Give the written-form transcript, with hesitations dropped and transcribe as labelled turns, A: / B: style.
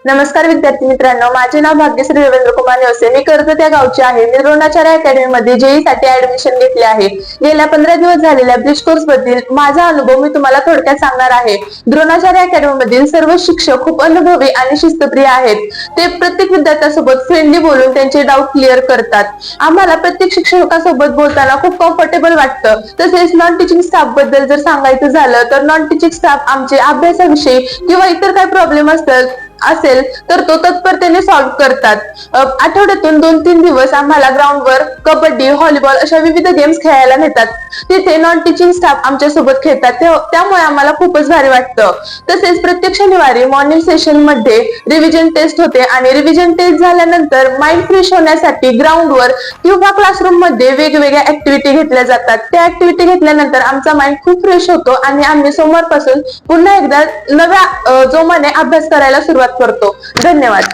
A: नमस्कार विद्यार्थी मित्रांनो, माझे नाव भाग्यश्री रवींद्र कुमार नेवसे. मी कर्जत या गावचे आहे. मी द्रोणाचार्य अकॅडमी मध्ये जेई साठी ऍडमिशन घेतले आहे. गेल्या 15 दिवस झालेल्या ब्रिज कोर्स बद्दल माझा अनुभव मी तुम्हाला थोडक्यात सांगणार आहे. द्रोणाचार्य अकॅडमी मधील सर्व शिक्षक खूप अनुभवी आणि शिस्तप्रिय आहेत. ते प्रत्येक विद्यार्थ्यासोबत फ्रेंडली बोलून त्यांचे डाऊट क्लिअर करतात. आम्हाला प्रत्येक शिक्षकासोबत बोलताना खूप कम्फर्टेबल वाटतं. तसेच नॉन टीचिंग स्टाफ बद्दल जर सांगायचं झालं तर नॉन टीचिंग स्टाफ आमचे अभ्यासाविषयी किंवा इतर काही प्रॉब्लेम असेल तर तो तत्परतेने सॉल्व्ह करतात. आठवड्यातून 2-3 दिवस आम्हाला ग्राउंडवर कबड्डी, व्हॉलीबॉल अशा विविध गेम्स खेळायला नेतात. तिथे नॉन टीचिंग स्टाफ आमच्या सोबत खेळतात, त्यामुळे आम्हाला खूपच भारी वाटतं. तसेच प्रत्येक शनिवारी मॉर्निंग सेशन मध्ये रिव्हिजन टेस्ट होते आणि रिव्हिजन टेस्ट झाल्यानंतर माइंड फ्रेश होण्यासाठी ग्राउंडवर किंवा क्लासरूम मध्ये वेगवेगळ्या ऍक्टिव्हिटी घेतल्या जातात. त्या ऍक्टिव्हिटी घेतल्यानंतर आमचा माइंड खूप फ्रेश होतो आणि आम्ही सोमवारपासून पुन्हा एकदा नव्या जोमाने अभ्यास करायला सुरुवात करतो. धन्यवाद.